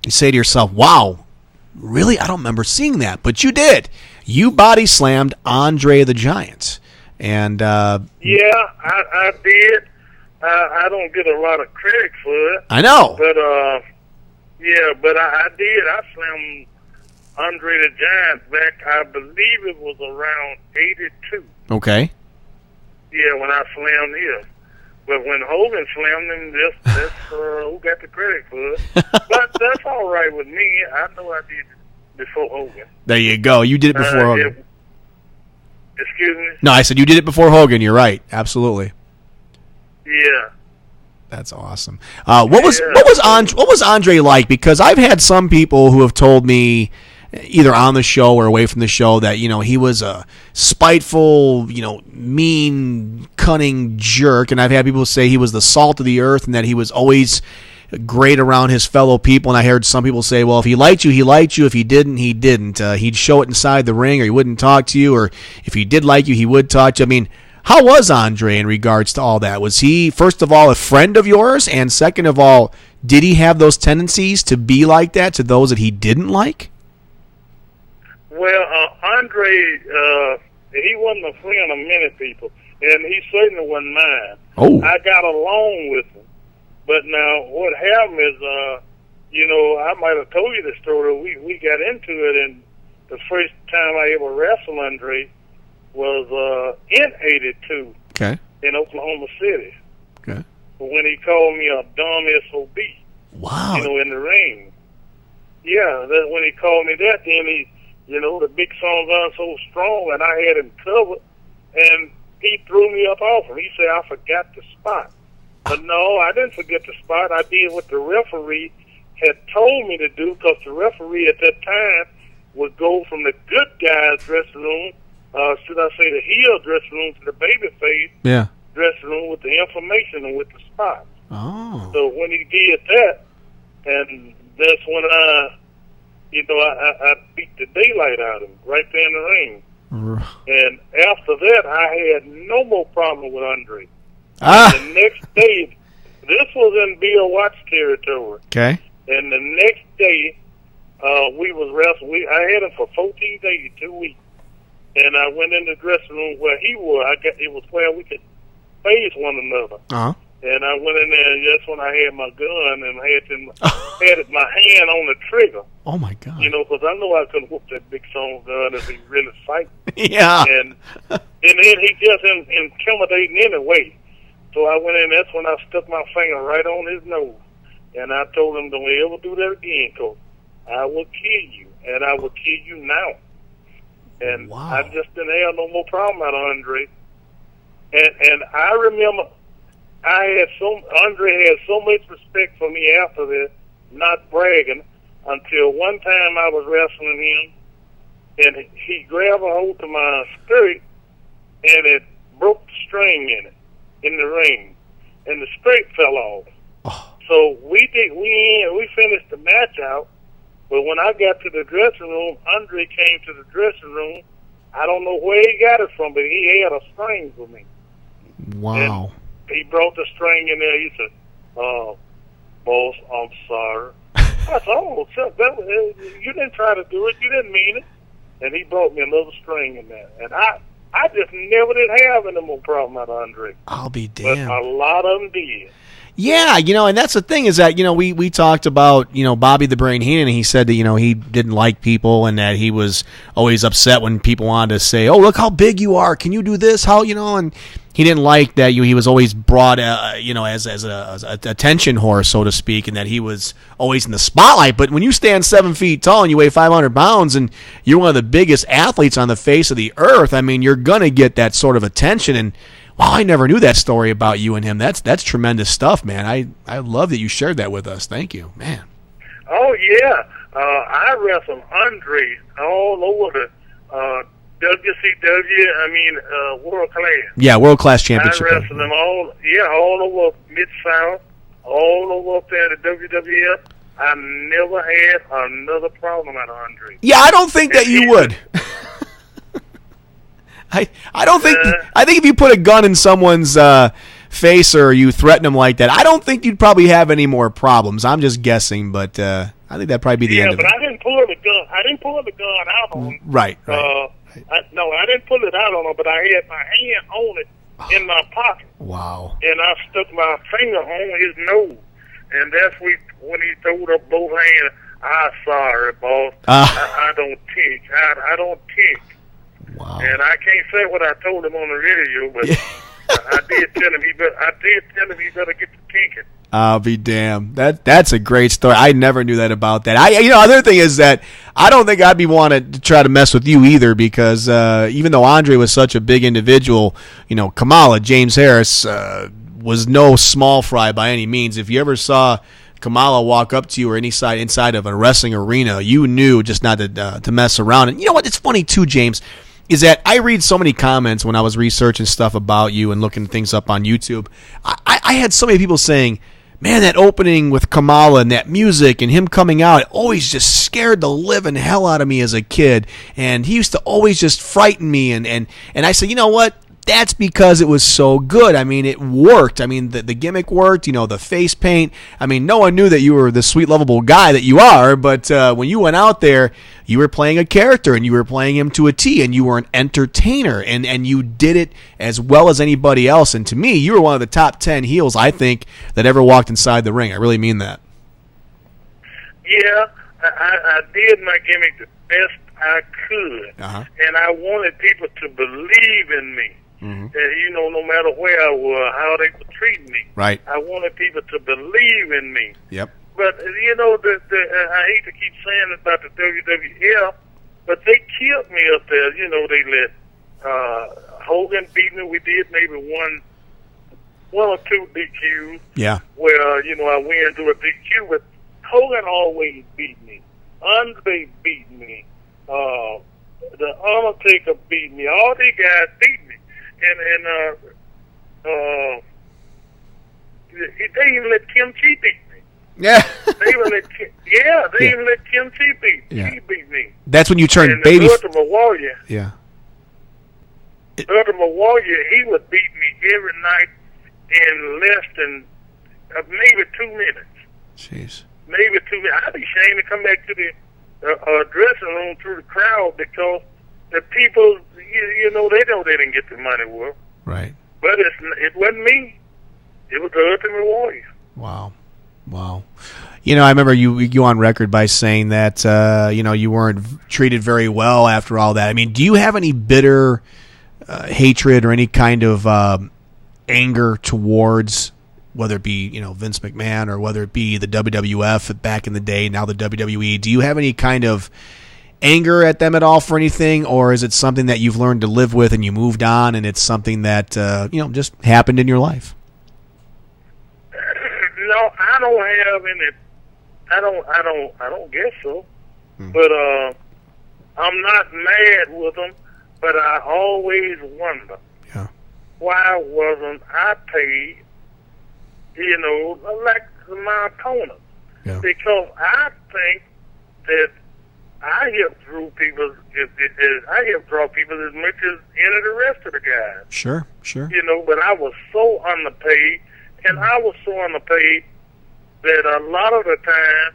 you say to yourself, "Wow, really? I don't remember seeing that," but you did. You body slammed Andre the Giant, and yeah, I did. I don't get a lot of credit for it. I know, but but I did. I slammed Andre the Giant back, I believe it was around 82. Okay. Yeah, when I slammed him. But when Hogan slammed him, that's who got the credit for it. But that's all right with me. I know I did it before Hogan. There you go. You did it before Hogan. Excuse me? No, I said you did it before Hogan. You're right. Absolutely. Yeah. That's awesome. What was Andre like? Because I've had some people who have told me, either on the show or away from the show, that he was a spiteful, mean, cunning jerk, and I've had people say he was the salt of the earth, and that he was always great around his fellow people. And I heard some people say, well, if he liked you, he liked you. If he didn't, he didn't. He'd show it inside the ring, or he wouldn't talk to you, or if he did like you, he would talk to you. I mean, how was Andre in regards to all that? Was he, first of all, a friend of yours? And second of all, did he have those tendencies to be like that to those that he didn't like? Well, Andre, he wasn't a friend of many people, and he certainly wasn't mine. Oh. I got along with him. But now what happened is, I might have told you the story. We got into it, and the first time I ever wrestled Andre was in 82 in Oklahoma City. Okay. When he called me a dumb SOB. Wow. In the ring. Yeah, when he called me that, then he, the big songs aren't so strong, and I had him covered, and he threw me up off him. He said I forgot the spot. But no, I didn't forget the spot. I did what the referee had told me to do, because the referee at that time would go from the good guys' dressing room, should I say the heel dressing room, to the babyface dressing room with the information and with the spot. Oh. So when he did that, and that's when I beat the daylight out of him right there in the ring. And after that, I had no more problem with Andre. The next day, this was in Bill Watts territory. Okay. And the next day, we was wrestling. I had him for 14 days, 2 weeks. And I went in the dressing room where he was. It was where we could face one another. Uh-huh. And I went in there, and that's when I had my gun and had my hand on the trigger. Oh, my God. Because I know I couldn't whoop that big song gun if he really fight. Yeah. And then he just intimidating anyway. So I went in, that's when I stuck my finger right on his nose. And I told him, don't ever do that again, Coach. I will kill you, and I will kill you now. And wow. I just didn't have no more problem out of Andre. And I remember Andre had so much respect for me after that, not bragging, until one time I was wrestling him, and he grabbed a hold to my skirt, and it broke the string in the ring, and the strap fell off. Oh. So we finished the match out, but when I got to the dressing room, Andre came to the dressing room. I don't know where he got it from, but he had a string for me. Wow. And he brought the string in there. He said, boss, I'm sorry. I said, oh, you didn't try to do it. You didn't mean it. And he brought me another string in there. And I just never did have any more problem out of Andre. I'll be damned. But a lot of them did. Yeah, and that's the thing is that, we talked about, Bobby the Brain Heenan, and he said that, he didn't like people and that he was always upset when people wanted to say, oh, look how big you are. Can you do this? How, and he didn't like that he was always brought, as a attention whore, so to speak, and that he was always in the spotlight. But when you stand 7 feet tall and you weigh 500 pounds and you're one of the biggest athletes on the face of the earth, I mean, you're going to get that sort of attention. And wow, I never knew that story about you and him. That's tremendous stuff, man. I love that you shared that with us. Thank you, man. Oh, yeah. I wrestled Andre all over the WCW, World Class. Yeah, World Class Championship. I wrestled them all over Mid-South, all over up there at the WWF. I never had another problem out of Andre. Yeah, I don't think that you would. I don't think. I think if you put a gun in someone's face or you threaten them like that, I don't think you'd probably have any more problems. I'm just guessing, but I think that'd probably be the end of it. Yeah, but I didn't pull the gun. I didn't pull the gun out on him. Right. I didn't pull it out on him, but I had my hand on it in my pocket. Wow. And I stuck my finger on his nose, and that's when he threw up both hands. I'm sorry, boss. I don't tick. I don't tick. Wow. And I can't say what I told him on the radio, but I did tell him he better get to tinking. I'll be damned. That's a great story. I never knew that about that. Other thing is that I don't think I'd be wanting to try to mess with you either, because even though Andre was such a big individual, Kamala, James Harris, was no small fry by any means. If you ever saw Kamala walk up to you or inside of a wrestling arena, you knew just not to mess around. And you know what? It's funny too, James, is that I read so many comments when I was researching stuff about you and looking things up on YouTube. I had so many people saying, man, that opening with Kamala and that music and him coming out, it always just scared the living hell out of me as a kid. And he used to always just frighten me. And I said, you know what? That's because it was so good. I mean, it worked. I mean, the gimmick worked, the face paint. I mean, no one knew that you were the sweet, lovable guy that you are, but when you went out there, you were playing a character, and you were playing him to a T, and you were an entertainer, and you did it as well as anybody else. And to me, you were one of the top 10 heels, I think, that ever walked inside the ring. I really mean that. Yeah, I did my gimmick the best I could, and I wanted people to believe in me. Mm-hmm. And, no matter where I was, how they were treating me. Right. I wanted people to believe in me. Yep. But, I hate to keep saying about the WWF, but they killed me up there. They let Hogan beat me. We did maybe one or two DQs. Yeah. Where, I went through a DQ, but Hogan always beat me. Andre beat me. The Undertaker beat me. All these guys beat me. And they even let Kim Chi beat me. Yeah. They even let Kim Chi beat me. Yeah. She beat me. That's when you turned and baby. Ultimate Warrior. Yeah. Ultimate Warrior, he would beat me every night in less than maybe 2 minutes. Jeez. Maybe 2 minutes. I'd be ashamed to come back to the dressing room through the crowd because the people, they know they didn't get the money worth. Right. But it wasn't me. It was the Ultimate Warrior. Wow. I remember you on record by saying that, you weren't treated very well after all that. I mean, do you have any bitter hatred or any kind of anger towards, whether it be, Vince McMahon or whether it be the WWF back in the day, now the WWE? Do you have any kind of anger at them at all for anything, or is it something that you've learned to live with and you moved on and it's something that just happened in your life? No, I don't have any. I don't guess so. But I'm not mad with them. But I always wonder why wasn't I paid, like my opponent? Yeah. Because I think that I helped draw people as much as any of the rest of the guys. Sure. But I was so underpaid, and I was so underpaid that a lot of the time,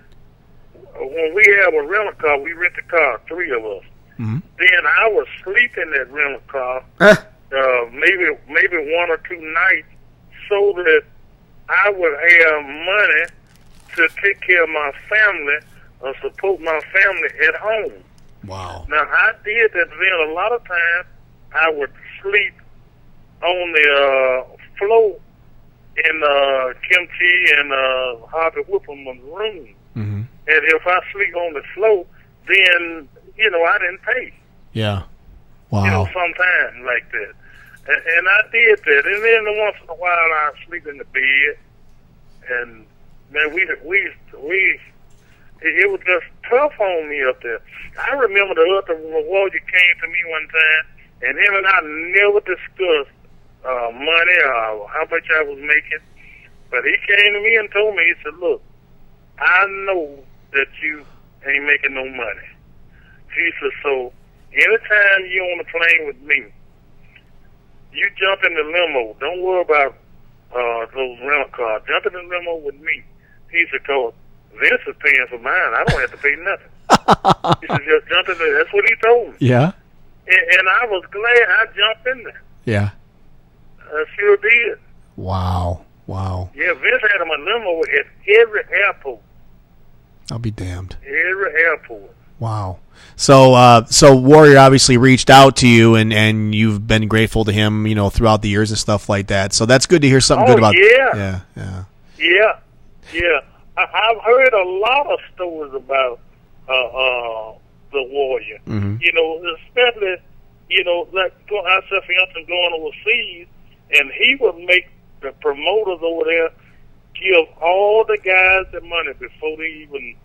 when we have a rental car, we rent the car, 3 of us. Mm-hmm. Then I would sleep in that rental car, maybe 1 or 2 nights, so that I would have money to take care of my family or support my family at home. Wow. Now, I did that then. A lot of times, I would sleep on the floor in Kimchi and Harvey Whippleman's room. Mm-hmm. And if I sleep on the floor, then, I didn't pay. Yeah. Wow. Sometimes like that. And I did that. And then once in a while, I sleep in the bed. And, man, it was just tough on me up there. I remember the other warrior came to me one time, and him and I never discussed money or how much I was making. But he came to me and told me, he said, look, I know that you ain't making no money. He said, so anytime you on a plane with me, you jump in the limo. Don't worry about those rental cars. Jump in the limo with me. He said, cause Vince is paying for mine. I don't have to pay nothing. He said, just jump in there. That's what he told me. Yeah. And I was glad I jumped in there. Yeah. I sure did. Wow. Yeah, Vince had him a limo at every airport. I'll be damned. Every airport. Wow. So Warrior obviously reached out to you, and you've been grateful to him, throughout the years and stuff like that. So that's good to hear something good about. Yeah. Yeah. I've heard a lot of stories about the Warrior. Mm-hmm. Especially like I said, for instance, going overseas, and he would make the promoters over there give all the guys the money before they even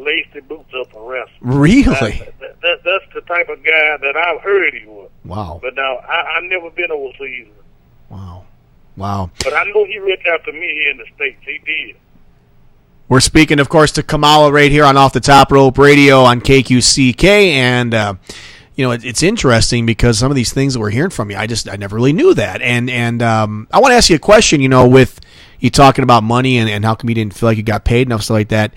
lace their boots up and wrestle. Really? That's the type of guy that I've heard he was. Wow. But now, I've never been overseas. Wow. But I know he reached out to me here in the States. He did. We're speaking, of course, to Kamala right here on Off the Top Rope Radio on KQCK, and it's interesting because some of these things that we're hearing from you, I never really knew that, and I want to ask you a question. With you talking about money and how come you didn't feel like you got paid enough, stuff like that.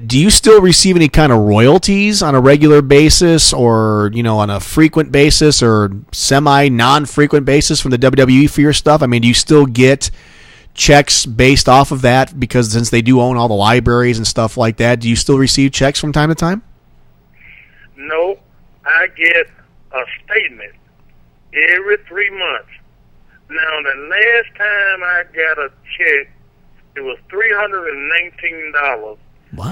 Do you still receive any kind of royalties on a regular basis, or on a frequent basis, or non-frequent basis from the WWE for your stuff? I mean, do you still get checks based off of that, because since they do own all the libraries and stuff like that, do you still receive checks from time to time? No, I get a statement every 3 months. Now, the last time I got a check, it was $319,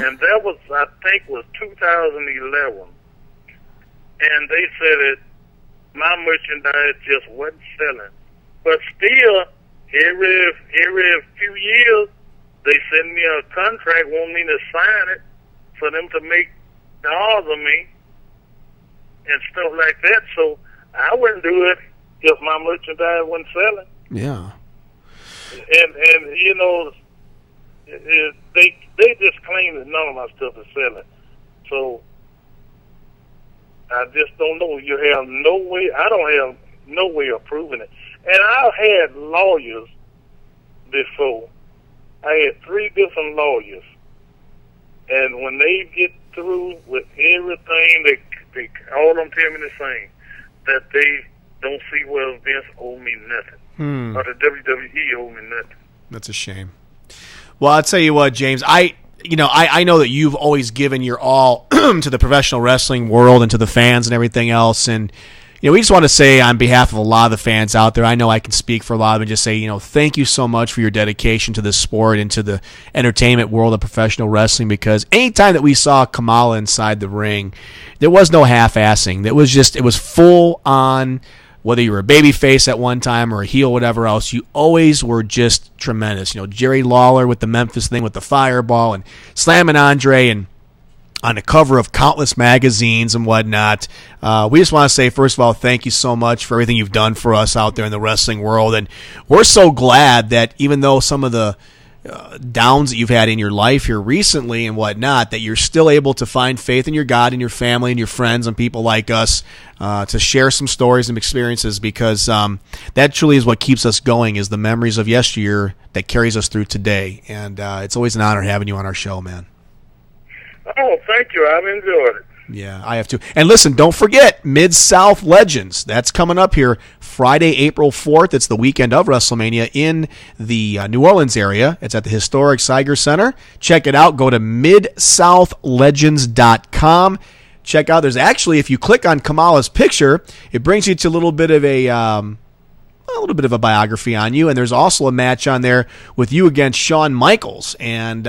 and that was, I think, was 2011. And they said that my merchandise just wasn't selling, but still, every few years, they send me a contract, want me to sign it for them to make dolls of me and stuff like that. So I wouldn't do it if my merchandise wasn't selling. Yeah. And they just claim that none of my stuff is selling. So I just don't know. You have no way. I don't have no way of proving it. And I've had lawyers before. I had 3 different lawyers. And when they get through with everything, they all of them tell me the same, that they don't see where Vince owe me nothing. Or the WWE owe me nothing. That's a shame. Well, I'll tell you what, James, I know that you've always given your all to the professional wrestling world and to the fans and everything else, and we just want to say on behalf of a lot of the fans out there, I know I can speak for a lot of them and just say, thank you so much for your dedication to this sport and to the entertainment world of professional wrestling, because anytime that we saw Kamala inside the ring, there was no half-assing. It was full on. Whether you were a babyface at one time or a heel, whatever else, you always were just tremendous. Jerry Lawler with the Memphis thing with the fireball and slamming Andre, and on the cover of countless magazines and whatnot. We just want to say, first of all, thank you so much for everything you've done for us out there in the wrestling world. And we're so glad that even though some of the downs that you've had in your life here recently and whatnot, that you're still able to find faith in your God and your family and your friends and people like us to share some stories and experiences, because that truly is what keeps us going, is the memories of yesteryear that carries us through today. And it's always an honor having you on our show, man. Oh, thank you. I've enjoyed it. Yeah, I have too. And listen, don't forget Mid-South Legends. That's coming up here Friday, April 4th. It's the weekend of WrestleMania in the New Orleans area. It's at the historic Siger Center. Check it out. Go to midsouthlegends.com. Check out. There's actually, if you click on Kamala's picture, it brings you to a little bit of a biography on you, and there's also a match on there with you against Shawn Michaels, and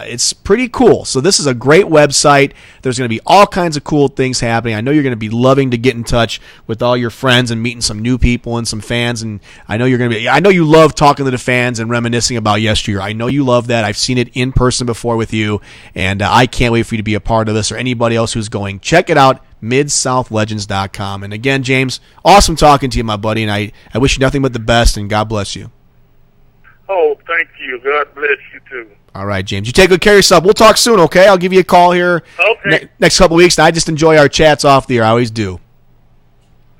it's pretty cool. So this is a great website. There's going to be all kinds of cool things happening. I know you're going to be loving to get in touch with all your friends and meeting some new people and some fans, and I know you love talking to the fans and reminiscing about yesteryear. I know you love that. I've seen it in person before with you, and I can't wait for you to be a part of this, or anybody else who's going. Check it out. midsouthlegends.com. And again, James, awesome talking to you, my buddy, and I wish you nothing but the best, and God bless you. Oh, thank you. God bless you, too. All right, James. You take good care of yourself. We'll talk soon, okay? I'll give you a call here next couple of weeks, and I just enjoy our chats off the air. I always do.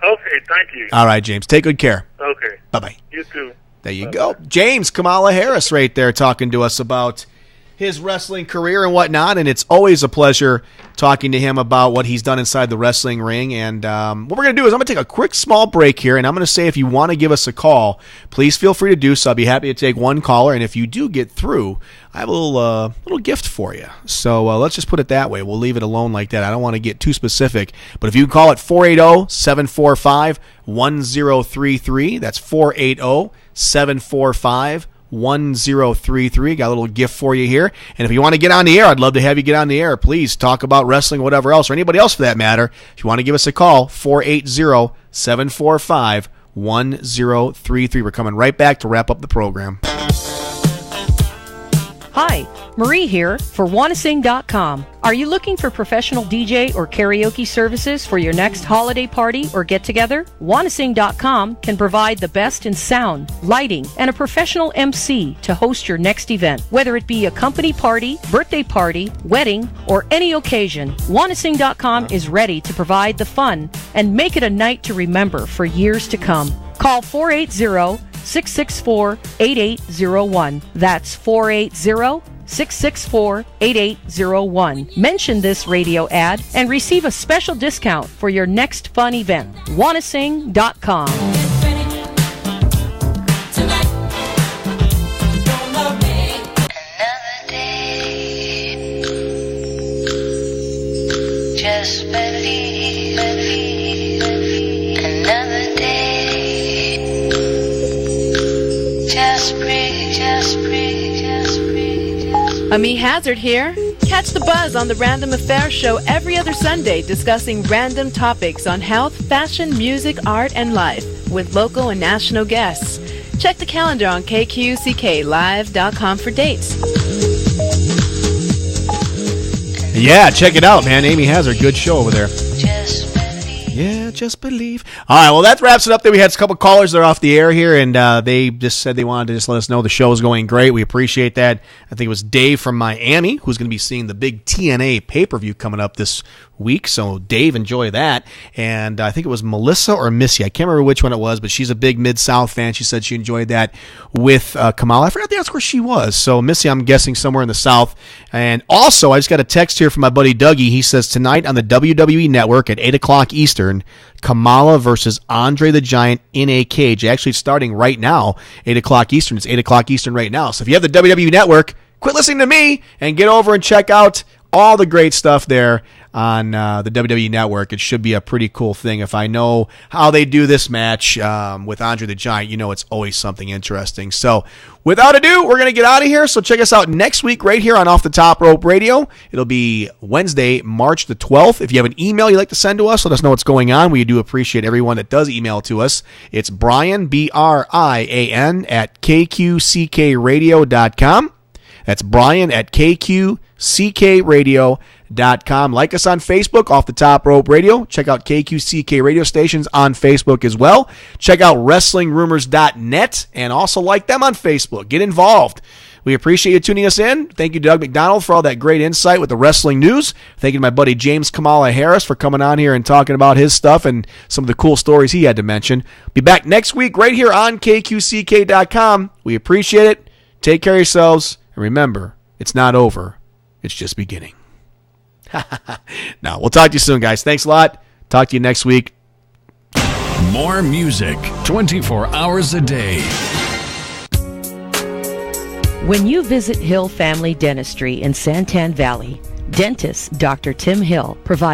Okay, thank you. All right, James. Take good care. Okay. Bye-bye. You too. There you go. James Kamala Harris right there talking to us about his wrestling career and whatnot, and it's always a pleasure talking to him about what he's done inside the wrestling ring. And what we're going to do is I'm going to take a quick small break here, and I'm going to say if you want to give us a call, please feel free to do so. I'll be happy to take one caller, and if you do get through, I have a little gift for you. So let's just put it that way. We'll leave it alone like that. I don't want to get too specific, but if you call at 480-745-1033, that's 480-745-1033. 1033. Got a little gift for you here. And if you want to get on the air, I'd love to have you get on the air. Please talk about wrestling, whatever else, or anybody else for that matter. If you want to give us a call, 480-745-1033. We're coming right back to wrap up the program. Hi, Marie here for wanasing.com. Are you looking for professional DJ or karaoke services for your next holiday party or get-together? wanasing.com can provide the best in sound, lighting, and a professional MC to host your next event. Whether it be a company party, birthday party, wedding, or any occasion, wanasing.com is ready to provide the fun and make it a night to remember for years to come. Call 480-664-8801. That's 480-664-8801. Mention this radio ad and receive a special discount for your next fun event. wanasing.com. Just believe, another day. Just breathe, just breathe, just breathe. Ami Hazard here. Catch the buzz on the Random Affairs Show every other Sunday, discussing random topics on health, fashion, music, art, and life with local and national guests. Check the calendar on KQCKLive.com for dates. Yeah, check it out, man. Amy has her good show over there. Yeah, just believe. All right, well, that wraps it up there. We had a couple callers that are off the air here, and they just said they wanted to just let us know the show is going great. We appreciate that. I think it was Dave from Miami who's going to be seeing the big TNA pay-per-view coming up this week. So, Dave, enjoy that. And I think it was Melissa or Missy. I can't remember which one it was, but she's a big Mid-South fan. She said she enjoyed that with Kamala. I forgot to ask where she was. So, Missy, I'm guessing somewhere in the South. And also, I just got a text here from my buddy Dougie. He says, tonight on the WWE Network at 8 o'clock Eastern, Kamala versus Andre the Giant in a cage. Actually, starting right now, 8 o'clock Eastern. It's 8 o'clock Eastern right now. So if you have the WWE Network, quit listening to me and get over and check out all the great stuff there on the WWE Network. It should be a pretty cool thing. If I know how they do this match with Andre the Giant, you know it's always something interesting. So without ado, we're going to get out of here. So check us out next week right here on Off the Top Rope Radio. It'll be Wednesday, March the 12th. If you have an email you'd like to send to us, let us know what's going on. We do appreciate everyone that does email to us. It's Brian, Brian, at KQCKradio.com. That's Brian at KQCKRadio.com. Like us on Facebook, Off the Top Rope Radio. Check out KQCK Radio Stations on Facebook as well. Check out WrestlingRumors.net and also like them on Facebook. Get involved. We appreciate you tuning us in. Thank you, Doug McDonald, for all that great insight with the wrestling news. Thank you to my buddy James Kamala Harris for coming on here and talking about his stuff and some of the cool stories he had to mention. Be back next week right here on KQCK.com. We appreciate it. Take care of yourselves. And remember, it's not over. It's just beginning. Now, we'll talk to you soon, guys. Thanks a lot. Talk to you next week. More music 24 hours a day. When you visit Hill Family Dentistry in Santan Valley, dentist Dr. Tim Hill provides